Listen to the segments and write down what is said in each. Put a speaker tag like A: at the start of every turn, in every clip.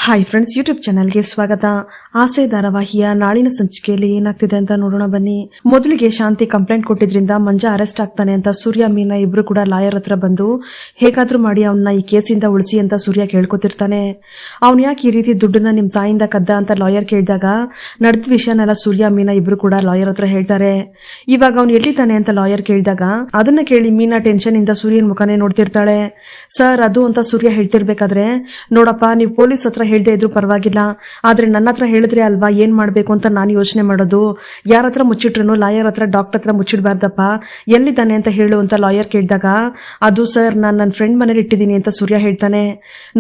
A: Hi friends, YouTube ಚಾನಲ್ಗೆ ಸ್ವಾಗತ. ಆಸೆ ಧಾರಾವಾಹಿಯ ನಾಳಿನ ಸಂಚಿಕೆಯಲ್ಲಿ ಏನಾಗ್ತಿದೆ ಅಂತ ನೋಡೋಣ ಬನ್ನಿ. ಮೊದಲಿಗೆ ಶಾಂತಿ ಕಂಪ್ಲೇಂಟ್ ಕೊಟ್ಟಿದ್ರಿಂದ ಮಂಜ ಅರೆಸ್ಟ್ ಆಗ್ತಾನೆ ಅಂತ ಸೂರ್ಯ ಮೀನಾ ಇಬ್ರು ಕೂಡ ಲಾಯರ್ ಹತ್ರ ಬಂದು ಹೇಗಾದ್ರೂ ಮಾಡಿ ಅವನ್ನ ಈ ಕೇಸಿಂದ ಉಳಿಸಿ ಅಂತ ಸೂರ್ಯ ಕೇಳ್ಕೊತಿರ್ತಾನೆ. ಅವ್ನು ಯಾಕೆ ಈ ರೀತಿ ದುಡ್ಡನ್ನ ನಿಮ್ ತಾಯಿಂದ ಕದ್ದ ಅಂತ ಲಾಯರ್ ಕೇಳಿದಾಗ ನಡೆದ ವಿಷಯನೆಲ್ಲ ಸೂರ್ಯ ಮೀನಾ ಇಬ್ರು ಕೂಡ ಲಾಯರ್ ಹತ್ರ ಹೇಳ್ತಾರೆ. ಇವಾಗ ಅವ್ನು ಎಲ್ಲಿದ್ದಾನೆ ಅಂತ ಲಾಯರ್ ಕೇಳಿದಾಗ ಅದನ್ನ ಕೇಳಿ ಮೀನಾ ಟೆನ್ಷನ್ ಇಂದ ಸೂರ್ಯನ ಮುಖನೇ ನೋಡ್ತಿರ್ತಾಳೆ. ಸರ್ ಅದು ಅಂತ ಸೂರ್ಯ ಹೇಳ್ತಿರ್ಬೇಕಾದ್ರೆ, ನೋಡಪ್ಪ ನೀವು ಪೊಲೀಸ್ ಹತ್ರ ಹೇಳ್ದೆ ಇದ್ರು ಪರವಾಗಿಲ್ಲ, ಆದ್ರೆ ನನ್ನ ಹತ್ರ ಹೇಳಿದ್ರೆ ಅಲ್ವಾ ಏನ್ ಮಾಡ್ಬೇಕು ಅಂತ ನಾನು ಯೋಚನೆ ಮಾಡೋದು. ಯಾರ ಹತ್ರ ಮುಚ್ಚಿಟ್ರು ಲಾಯರ್ ಹತ್ರ ಡಾಕ್ಟರ್ ಹತ್ರ ಮುಚ್ಚಿಡ್ಬಾರ್ದಪ್ಪ, ಎಲ್ಲಿದ್ದಾನೆ ಅಂತ ಹೇಳು ಅಂತ ಲಾಯರ್ ಕೇಳಿದಾಗ ಅದು ಸರ್ ನಾನು ನನ್ನ ಫ್ರೆಂಡ್ ಮನೇಲಿ ಇಟ್ಟಿದ್ದೀನಿ ಅಂತ ಸೂರ್ಯ ಹೇಳ್ತಾನೆ.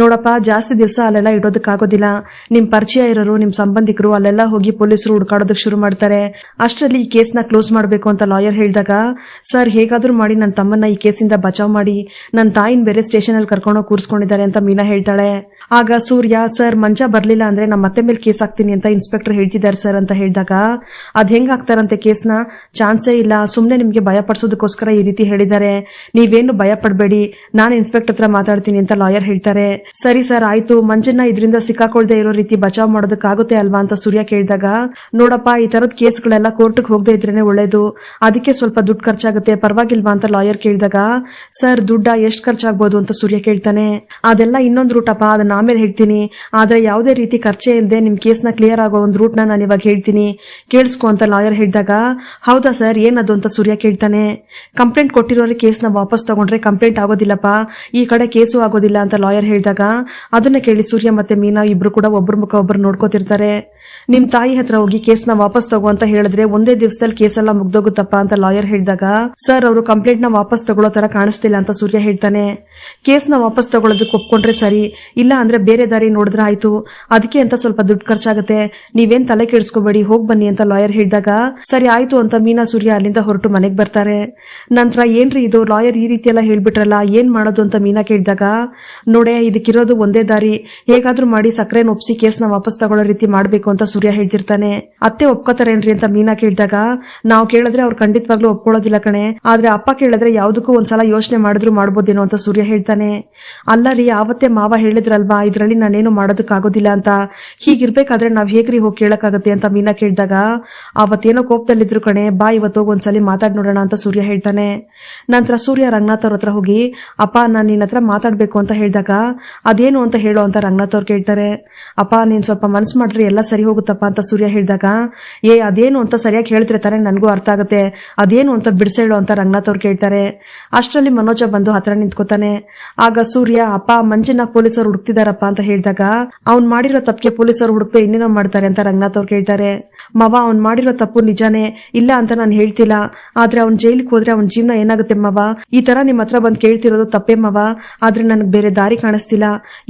A: ನೋಡಪ್ಪ ಜಾಸ್ತಿ ದಿವಸ ಅಲ್ಲೆಲ್ಲ ಇಡೋದಕ್ಕಾಗೋದಿಲ್ಲ, ನಿಮ್ ಪರಿಚಯ ಇರೋರು ನಿಮ್ ಸಂಬಂಧಿಕರು ಅಲ್ಲೆಲ್ಲ ಹೋಗಿ ಪೊಲೀಸರು ಹುಡುಕಾಡೋದಕ್ಕೆ ಶುರು ಮಾಡ್ತಾರೆ. ಅಷ್ಟರಲ್ಲಿ ಈ ಕೇಸ್ನ ಕ್ಲೋಸ್ ಮಾಡ್ಬೇಕು ಅಂತ ಲಾಯರ್ ಹೇಳಿದಾಗ ಸರ್ ಹೇಗಾದ್ರೂ ಮಾಡಿ ನನ್ನ ತಮ್ಮನ್ನ ಈ ಕೇಸಿಂದ ಬಚಾವ್ ಮಾಡಿ, ನನ್ನ ತಾಯಿನ ಬೇರೆ ಸ್ಟೇಷನ್ ಅಲ್ಲಿ ಕರ್ಕೊಂಡೋಗಿ ಕೂರಿಸ್ಕೊಂಡಿದ್ದಾರೆ ಅಂತ ಮೀನಾ ಹೇಳ್ತಾಳೆ. ಆಗ ಸೂರ್ಯ ಸರ್ ಮಂಜ ಬರ್ಲಿಲ್ಲ ಅಂದ್ರೆ ನಮ್ಮ ಮತ್ತೆ ಮೇಲೆ ಕೇಸ್ ಹಾಕ್ತೀನಿ ಅಂತ ಇನ್ಸ್ಪೆಕ್ಟರ್ ಹೇಳ್ತಿದ್ದಾರೆ ಸರ್ ಅಂತ ಹೇಳಿದಾಗ ಅದ್ ಹೆಂಗ್ ಹಾಕ್ತಾರಂತೆ ಕೇಸ್ನ, ಚಾನ್ಸೇ ಇಲ್ಲ, ಸುಮ್ನೆ ನಿಮ್ಗೆ ಭಯ ಪಡಿಸೋದಕ್ಕೋಸ್ಕರ ಈ ರೀತಿ ಹೇಳಿದ್ದಾರೆ, ನೀವೇನು ಭಯ ಪಡಬೇಡಿ, ನಾನು ಇನ್ಸ್ಪೆಕ್ಟರ್ ಹತ್ರ ಮಾತಾಡ್ತೀನಿ ಅಂತ ಲಾಯರ್ ಹೇಳ್ತಾರೆ. ಸರಿ ಸರ್ ಆಯ್ತು, ಮಂಜನ್ನ ಇದರಿಂದ ಸಿಕ್ಕಾಕೊಳ್ದೆ ಇರೋ ರೀತಿ ಬಚಾವ್ ಮಾಡೋದಕ್ಕಾಗುತ್ತೆ ಅಲ್ವಾ ಅಂತ ಸೂರ್ಯ ಕೇಳಿದಾಗ ನೋಡಪ್ಪ ಈ ತರದ ಕೇಸ್ಗಳೆಲ್ಲ ಕೋರ್ಟ್ಗೆ ಹೋಗದೆ ಇದ್ರೇನೆ ಒಳ್ಳೇದು, ಅದಕ್ಕೆ ಸ್ವಲ್ಪ ದುಡ್ಡು ಖರ್ಚಾಗುತ್ತೆ, ಪರವಾಗಿಲ್ವಾ ಅಂತ ಲಾಯರ್ ಕೇಳಿದಾಗ ಸರ್ ದುಡ್ಡ ಎಷ್ಟು ಖರ್ಚಾಗ್ಬೋದು ಅಂತ ಸೂರ್ಯ ಕೇಳ್ತಾನೆ. ಅದೆಲ್ಲ ಇನ್ನೊಂದು ರೂಟಪ್ಪ, ಅದನ್ನ ಆಮೇಲೆ ಹೇಳ್ತೀನಿ, ಆದ್ರೆ ಯಾವುದೇ ರೀತಿ ಖರ್ಚೆ ಇಲ್ಲದೆ ನಿಮ್ ಕೇಸ್ನ ಕ್ಲಿಯರ್ ಆಗೋ ಒಂದು ರೂಟ್ ನಾನು ಇವಾಗ ಹೇಳ್ತೀನಿ, ಕೇಳಿಸ್ಕೊ ಅಂತ ಲಾಯರ್ ಹೇಳಿದಾಗ ಹೌದಾ ಸರ್ ಏನದು ಅಂತ ಸೂರ್ಯ ಕೇಳ್ತಾನೆ. ಕಂಪ್ಲೇಂಟ್ ಕೊಟ್ಟಿರೋರಿಗೆ ಕೇಸ್ನ ವಾಪಸ್ ತಗೊಂಡ್ರೆ ಕಂಪ್ಲೇಂಟ್ ಆಗೋದಿಲ್ಲಪ್ಪ, ಈ ಕಡೆ ಕೇಸು ಆಗೋದಿಲ್ಲ ಅಂತ ಲಾಯರ್ ಹೇಳಿದಾಗ ಅದನ್ನ ಕೇಳಿ ಸೂರ್ಯ ಮತ್ತೆ ಮೀನಾ ಇಬ್ರು ಕೂಡ ಒಬ್ರ ಮುಖ ಒಬ್ರು ನೋಡ್ಕೋತಿರ್ತಾರೆ. ನಿಮ್ ತಾಯಿ ಹತ್ರ ಹೋಗಿ ಕೇಸ್ನ ವಾಪಸ್ ತಗೋ ಅಂತ ಹೇಳಿದ್ರೆ ಒಂದೇ ದಿವಸದಲ್ಲಿ ಕೇಸೆಲ್ಲ ಮುಗ್ದೋಗುತ್ತಪ್ಪ ಅಂತ ಲಾಯರ್ ಹೇಳಿದಾಗ ಸರ್ ಅವರು ಕಂಪ್ಲೇಂಟ್ ನ ವಾಪಸ್ ತಗೊಳ್ಳೋ ತರ ಕಾಣಿಸ್ತಿಲ್ಲ ಅಂತ ಸೂರ್ಯ ಹೇಳ್ತಾನೆ. ಕೇಸ್ನ ವಾಪಸ್ ತಗೊಳ್ಳೋದಕ್ಕೆ ಒಪ್ಕೊಂಡ್ರೆ ಸರಿ, ಇಲ್ಲ ಅಂದ್ರೆ ಬೇರೆ ದಾರಿ ನೋಡಿದ್ರೆ ಆಯ್ತು, ಅದಕ್ಕೆ ಅಂತ ಸ್ವಲ್ಪ ದುಡ್ಡು ಖರ್ಚಾಗುತ್ತೆ, ನೀವೇನ್ ತಲೆ ಕೆಡಿಸ್ಕೋಬೇಡಿ, ಹೋಗ್ ಬನ್ನಿ ಅಂತ ಲಾಯರ್ ಹೇಳಿದಾಗ ಸರಿ ಆಯ್ತು ಅಂತ ಮೀನಾ ಸೂರ್ಯ ಅಲ್ಲಿಂದ ಹೊರಟು ಮನೆಗೆ ಬರ್ತಾರೆ. ನಂತರ ಏನ್ರಿ ಇದು ಲಾಯರ್ ಈ ರೀತಿ ಎಲ್ಲ ಹೇಳ್ಬಿಟ್ರಲ್ಲ, ಏನ್ ಮಾಡೋದು ಅಂತ ಮೀನಾ ಕೇಳಿದಾಗ ನೋಡೆ ಇದಕ್ಕಿರೋದು ಒಂದೇ ದಾರಿ, ಹೇಗಾದ್ರೂ ಮಾಡಿ ಸಕ್ಕರೆನ ಒಪ್ಸಿ ಕೇಸ್ನ ವಾಪಸ್ ತಗೊಳ್ಳೋ ರೀತಿ ಮಾಡ್ಬೇಕು ಅಂತ ಸೂರ್ಯ ಹೇಳ್ತಿರ್ತಾನೆ. ಅತ್ತೆ ಒಪ್ಕೋತಾರೇನ್ರಿ ಅಂತ ಮೀನಾ ಕೇಳಿದಾಗ ನಾವು ಕೇಳಿದ್ರೆ ಅವ್ರು ಖಂಡಿತವಾಗ್ಲೂ ಒಪ್ಕೊಳ್ಳೋದಿಲ್ಲ ಕಣೆ, ಆದ್ರೆ ಅಪ್ಪ ಕೇಳಿದ್ರೆ ಯಾವ್ದಕ್ಕೂ ಒಂದ್ಸಲ ಯೋಚನೆ ಮಾಡಿದ್ರು ಮಾಡ್ಬೋದೇನೋ ಅಂತ ಸೂರ್ಯ ಹೇಳ್ತಾನೆ. ಅಲ್ಲ ರೀ ಆವತ್ತೇ ಮಾವ ಹೇಳಿದ್ರಲ್ವಾ ಇದ್ರಲ್ಲಿ ನಾನೇನು ಮಾಡೋದಕ್ಕಾಗೋದಿಲ್ಲ ಅಂತ, ಹೀಗಿರ್ಬೇಕಾದ್ರೆ ನಾವ್ ಹೇಗ್ರಿ ಹೋಗಿ ಕೇಳಕ್ಕಾಗತ್ತೆ ಅಂತ ಮೀನಾ ಕೇಳಿದಾಗ ಅವತ್ತೇನೋ ಕೋಪದಲ್ಲಿದ್ರು ಕಣೆ, ಬಾ ಇವತ್ತು ಒಂದ್ಸಲಿ ಮಾತಾಡ್ ನೋಡೋಣ ಅಂತ ಸೂರ್ಯ ಹೇಳ್ತಾನೆ. ನಂತರ ಸೂರ್ಯ ರಂಗನಾಥ್ ಅವ್ರ ಹತ್ರ ಹೋಗಿ ಅಪ್ಪ ನಾನ್ ನಿನ್ನ ಹತ್ರ ಮಾತಾಡ್ಬೇಕು ಅಂತ ಹೇಳಿದಾಗ ಅದೇನು ಅಂತ ಹೇಳೋ ಅಂತ ರಂಗನಾಥ್ ಅವ್ರು ಕೇಳ್ತಾರೆ. ಅಪ್ಪ ನೀನ್ ಸ್ವಲ್ಪ ಮನ್ಸ್ ಮಾಡ್ರಿ ಎಲ್ಲ ಸರಿ ಹೋಗುತ್ತಪ್ಪ ಅಂತ ಸೂರ್ಯ ಹೇಳಿದಾಗ ಅದೇನು ಅಂತ ಸರಿಯಾಗಿ ಹೇಳ್ತಿರೆ ತಾನೆ ನನಗೂ ಅರ್ಥ ಆಗುತ್ತೆ, ಅದೇನು ಅಂತ ಬಿಡಿಸೇಳು ಅಂತ ರಂಗನಾಥ್ ಅವ್ರು ಕೇಳ್ತಾರೆ. ಅಷ್ಟರಲ್ಲಿ ಮನೋಜ ಬಂದು ಹತ್ರ ನಿಂತ್ಕೋತಾನೆ. ಆಗ ಸೂರ್ಯ ಅಪ್ಪ ಮಂಜನ್ನ ಪೊಲೀಸರು ಹುಡುಕ್ತಿದಾರಪ್ಪ ಅಂತ ಹೇಳಿದಾಗ ಅವ್ನ್ ಮಾಡಿರೋ ತಪ್ಪಿಗೆ ಪೊಲೀಸರು ಹುಡುಕ್ತೆ ಇನ್ನೇನೋ ಮಾಡ್ತಾರೆ ಅಂತ ರಂಗನಾಥ್ ಅವ್ರು ಕೇಳ್ತಾರೆ. ಮವ ಅವ್ನ್ ಮಾಡಿರೋ ತಪ್ಪು ನಿಜಾನೇ, ಇಲ್ಲ ಅಂತ ನಾನು ಹೇಳ್ತಿಲ್ಲ, ಆದ್ರೆ ಅವ್ನ್ ಜೈಲಿಗೆ ಹೋದ್ರೆ ಅವ್ನ ಜೀವನ ಏನಾಗುತ್ತೆ ಮವ, ಈ ತರ ನಿಮ್ ಹತ್ರ ಬಂದ್ ಕೇಳ್ತಿರೋದು ತಪ್ಪೇ ಮವ, ಆದ್ರೆ ನನಗ್ ಬೇರೆ ದಾರಿ ಕಾಣಿಸ್ತಿಲ್ಲ,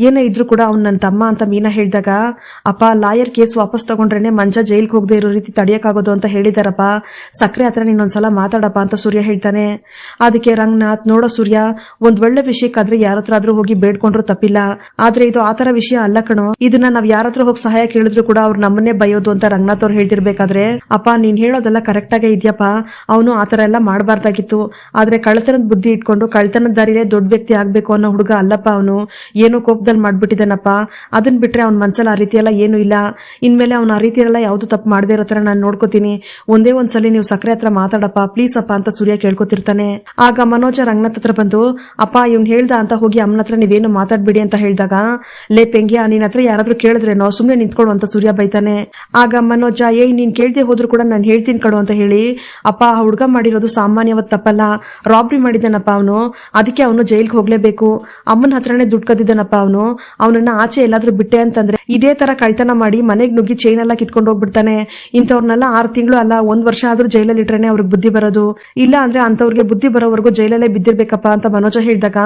A: ಏನೇ ಇದ್ರು ಕೂಡ ಅವ್ನ್ ನನ್ನ ತಮ್ಮ ಅಂತ ಮೀನಾ ಹೇಳಿದಾಗ ಅಪ್ಪ ಲಾಯರ್ ಕೇಸ್ ವಾಪಸ್ ತಗೊಂಡ್ರೇನೆ ಮಂಜ ಜೈಲ್ಗೆ ಹೋಗದೆ ಇರೋ ರೀತಿ ತಡಿಯಕ್ಕಾಗೋದು ಅಂತ ಹೇಳಿದಾರಪ್ಪ, ಸಕ್ರೆ ಹತ್ರ ನೀನೊಂದ್ಸಲ ಮಾತಾಡಪ್ಪ ಅಂತ ಸೂರ್ಯ ಹೇಳ್ತಾನೆ. ಅದಕ್ಕೆ ರಂಗನಾಥ್ ನೋಡೋ ಸೂರ್ಯ, ಒಂದ್ ಒಳ್ಳೆ ವಿಷಯಕ್ಕಾದ್ರೆ ಯಾರತ್ರ ಆದ್ರೂ ಹೋಗಿ ಬೇಡ್ಕೊಂಡ್ರು ತಪ್ಪಿಲ್ಲ, ಆದ್ರೆ ಇದು ಆತರ ವಿಷಯ ಅಲ್ಲ ಕಣೋ, ಇದನ್ನ ನಾವ್ ಯಾರತ್ರ ಹೋಗಿ ಸಹಾಯ ಕೇಳಿದ್ರು ಕೂಡ ಅವ್ರು ನಮ್ಮನ್ನೇ ಬೈಯೋದು ಅಂತ ರಂಗನಾಥ್ ಅವ್ರು ಹೇಳ್ತಿರ್ಬೇಕಾದ್ರೆ ಅಪ್ಪ ನೀನ್ ಹೇಳೋದೆಲ್ಲ ಕರೆಕ್ಟ್ ಆಗೇ ಇದ್ಯಪ್ಪ, ಅವನು ಆತರ ಎಲ್ಲ ಮಾಡಬಾರ್ದಾಗಿತ್ತು, ಆದ್ರೆ ಕಳ್ತನದ ಬುದ್ಧಿ ಇಟ್ಕೊಂಡು ಕಳ್ತನದ ದಾರಿಲೇ ದೊಡ್ಡ ವ್ಯಕ್ತಿ ಆಗ್ಬೇಕು ಅನ್ನೋ ಹುಡುಗ ಅಲ್ಲಪ್ಪ ಅವನು, ಏನೋ ಕೋಪದಲ್ಲಿ ಮಾಡ್ಬಿಟ್ಟಿದ್ದಾನಪ್ಪ, ಅದನ್ ಬಿಟ್ರೆ ಅವ್ನ ಮನ್ಸಲ್ಲಿ ಆ ರೀತಿ ಎಲ್ಲ ಏನು ಇಲ್ಲ, ಇನ್ಮೇಲೆ ಅವ್ನ ಆ ರೀತಿ ಎಲ್ಲ ಯಾವ್ದು ತಪ್ಪು ಮಾಡದೇ ಇರೋ ತರ ನಾನು ನೋಡ್ಕೋತೀನಿ, ಒಂದೇ ಒಂದ್ಸಲಿ ನೀವು ಸಕ್ಕರೆ ಹತ್ರ ಮಾತಾಡಪ್ಪ ಪ್ಲೀಸ್ ಅಪ್ಪ ಅಂತ ಸೂರ್ಯ ಕೇಳ್ಕೊತಿರ್ತಾನೆ. ಆಗ ಮನೋಜ ರಂಗನಾಥ್ ಹತ್ರ ಬಂದು ಅಪ್ಪ ಇವ್ನ್ ಹೇಳ್ದ ಅಂತ ಹೋಗಿ ಅಮ್ಮನ ಹತ್ರ ನೀವೇನು ಮಾತಾಡ್ಬಿಡಿ ಅಂತ ಹೇಳಿದಾಗ ಲೇ ಪೆಂಗ್ಯ ನೀನ್ ಹತ್ರ ಯಾರಾದ್ರೂ ಕೇಳಿದ್ರೆ ನಾವು ಸುಮ್ನೆ ನಿಂತ್ಕೊಡು ಅಂತ ಸೂರ್ಯ ಬೈತಾನೆ. ಆಗ ಮನೋಜ ನೀನ್ ಕೇಳ್ದೆ ಹೋದ್ರು ಕೂಡ ನಾನು ಹೇಳ್ತೀನಿ ಕಡು ಅಂತ ಹೇಳಿ ಅಪ್ಪ ಆ ಹುಡುಗ ಮಾಡಿರೋದು ಸಾಮಾನ್ಯವಾದ ತಪ್ಪಲ್ಲ, ರಾಬ್ರಿ ಮಾಡಿದಾನಪ್ಪ ಅವನು, ಅದಕ್ಕೆ ಅವನು ಜೈಲ್ಗೆ ಹೋಗ್ಲೇಬೇಕು, ಅಮ್ಮನ ಹತ್ರನೇ ದುಡ್ಡು ಕದ್ದಿದ್ದಾನಪ್ಪ ಅವನು, ಅವನನ್ನ ಆಚೆ ಎಲ್ಲಾದ್ರೂ ಬಿಟ್ಟೆ ಅಂತಂದ್ರೆ ಇದೇ ತರ ಕಳ್ತನ ಮಾಡಿ ಮನೆಗ್ ನುಗ್ಗಿ ಚೈನ್ ಎಲ್ಲ ಕಿತ್ಕೊಂಡು ಹೋಗ್ಬಿಡ್ತಾನೆ, ಇಂಥವ್ರನ್ನೆಲ್ಲ 6 ತಿಂಗಳು ಅಲ್ಲ 1 ವರ್ಷ ಆದ್ರೂ ಜೈಲಲ್ಲಿ ಇಟ್ರೇನೆ ಅವ್ರಿಗೆ ಬುದ್ಧಿ ಬರೋದು, ಇಲ್ಲ ಅಂದ್ರೆ ಅಂತವ್ರಿಗೆ ಬುದ್ಧಿ ಬರೋವರೆಗೂ ಜೈಲಲ್ಲೇ ಬಿದ್ದಿರ್ಬೇಕಪ್ಪ ಅಂತ ಮನೋಜ ಹೇಳಿದಾಗ